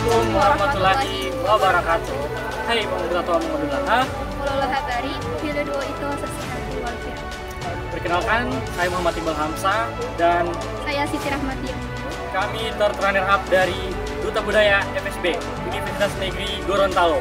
Assalamualaikum warahmatullahi wabarakatuh. Hai pemuda tua Muhammadullah. Walau habari, bila dua itu sesat walfir. Perkenalkan, saya Muhammad Iqbal Hamzah dan Saya Siti Rahmati. kami runner up dari Duta Budaya FSB Universitas Negeri Gorontalo.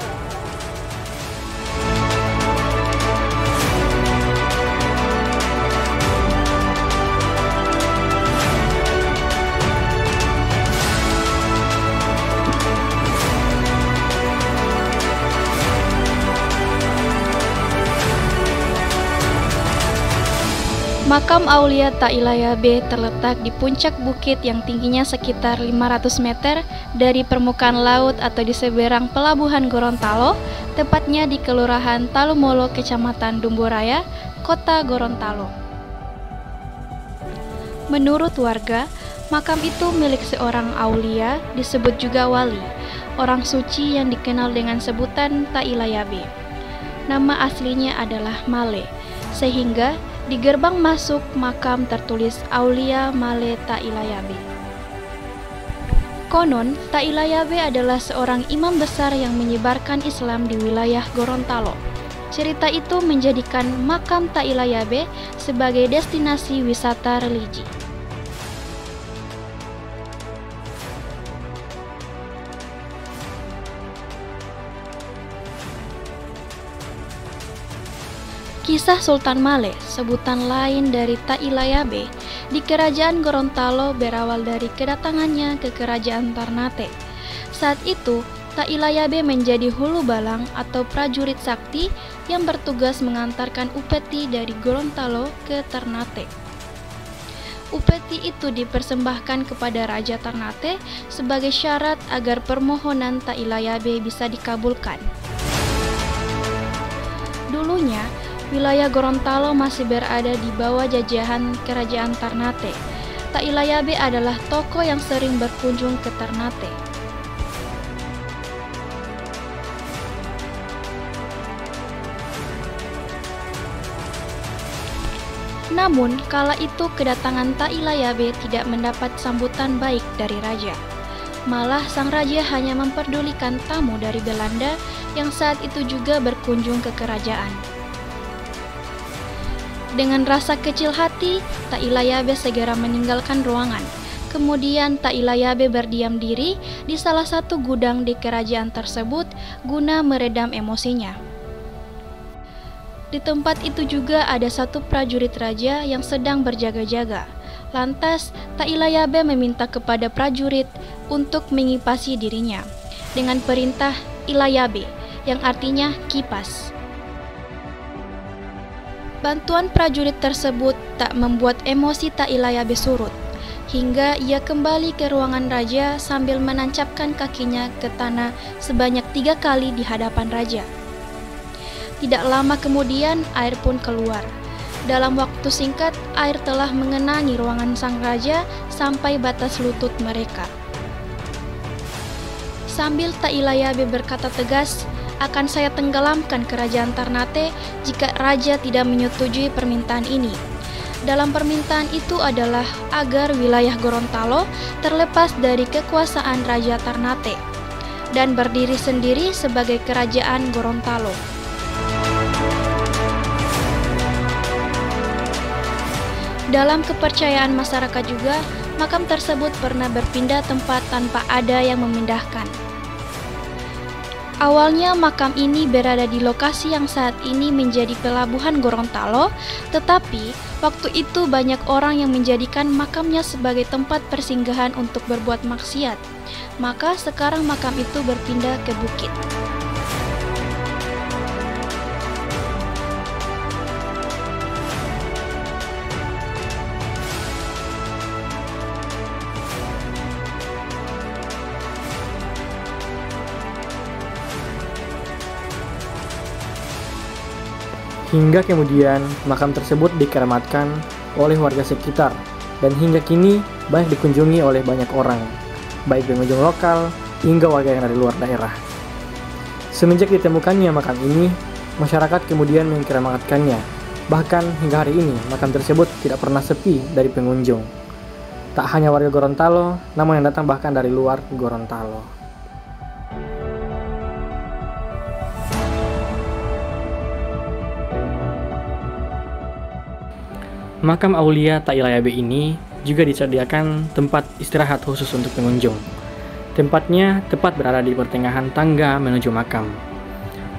Makam Aulia Tailaya B terletak di puncak bukit yang tingginya sekitar 500 meter dari permukaan laut atau di seberang pelabuhan Gorontalo, tepatnya di Kelurahan Talumolo, Kecamatan Dumburaya, Kota Gorontalo. Menurut warga, makam itu milik seorang aulia, disebut juga wali, orang suci yang dikenal dengan sebutan Tailaya B. Nama aslinya adalah Male, sehingga di gerbang masuk makam tertulis Aulia Male Tailaya B. Konon, Tailaya B adalah seorang imam besar yang menyebarkan Islam di wilayah Gorontalo. Cerita itu menjadikan makam Tailaya B sebagai destinasi wisata religi. Kisah Sultan Male, sebutan lain dari Tailaya B, di Kerajaan Gorontalo berawal dari kedatangannya ke Kerajaan Ternate. Saat itu, Tailaya B menjadi hulu balang atau prajurit sakti yang bertugas mengantarkan upeti dari Gorontalo ke Ternate. Upeti itu dipersembahkan kepada Raja Ternate sebagai syarat agar permohonan Tailaya B bisa dikabulkan. Dulunya, wilayah Gorontalo masih berada di bawah jajahan Kerajaan Ternate. Tailaya B adalah tokoh yang sering berkunjung ke Ternate. Namun, kala itu kedatangan Tailaya B tidak mendapat sambutan baik dari raja. Malah sang raja hanya memperdulikan tamu dari Belanda yang saat itu juga berkunjung ke kerajaan. Dengan rasa kecil hati, Tailaya B segera meninggalkan ruangan. Kemudian Tailaya B berdiam diri di salah satu gudang di kerajaan tersebut guna meredam emosinya. Di tempat itu juga ada satu prajurit raja yang sedang berjaga-jaga. Lantas, Tailaya B meminta kepada prajurit untuk mengipasi dirinya dengan perintah Ilaya B, yang artinya kipas. Bantuan prajurit tersebut tak membuat emosi Tailaya B surut, hingga ia kembali ke ruangan raja sambil menancapkan kakinya ke tanah sebanyak 3 kali di hadapan raja. Tidak lama kemudian air pun keluar. Dalam waktu singkat, air telah mengenangi ruangan sang raja sampai batas lutut mereka. Sambil Tailaya B berkata tegas, "Akan saya tenggelamkan kerajaan Ternate jika raja tidak menyetujui permintaan ini." Dalam permintaan itu adalah agar wilayah Gorontalo terlepas dari kekuasaan Raja Ternate dan berdiri sendiri sebagai kerajaan Gorontalo. Dalam kepercayaan masyarakat juga, makam tersebut pernah berpindah tempat tanpa ada yang memindahkan. Awalnya makam ini berada di lokasi yang saat ini menjadi pelabuhan Gorontalo, tetapi waktu itu banyak orang yang menjadikan makamnya sebagai tempat persinggahan untuk berbuat maksiat. Maka sekarang makam itu berpindah ke bukit. Hingga kemudian makam tersebut dikeramatkan oleh warga sekitar dan hingga kini banyak dikunjungi oleh banyak orang, baik pengunjung lokal hingga warga yang dari luar daerah. Semenjak ditemukannya makam ini, masyarakat kemudian mengkeramatkannya. Bahkan hingga hari ini makam tersebut tidak pernah sepi dari pengunjung. Tak hanya warga Gorontalo, namun yang datang bahkan dari luar Gorontalo. Makam Aulia Tailayabe ini juga disediakan tempat istirahat khusus untuk pengunjung. Tempatnya tepat berada di pertengahan tangga menuju makam.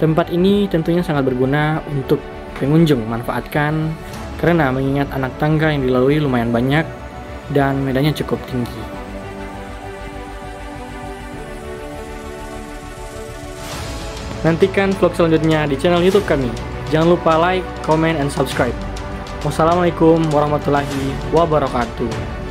Tempat ini tentunya sangat berguna untuk pengunjung manfaatkan karena mengingat anak tangga yang dilalui lumayan banyak dan medannya cukup tinggi. Nantikan vlog selanjutnya di channel YouTube kami. Jangan lupa like, comment, and subscribe. Wassalamualaikum warahmatullahi wabarakatuh.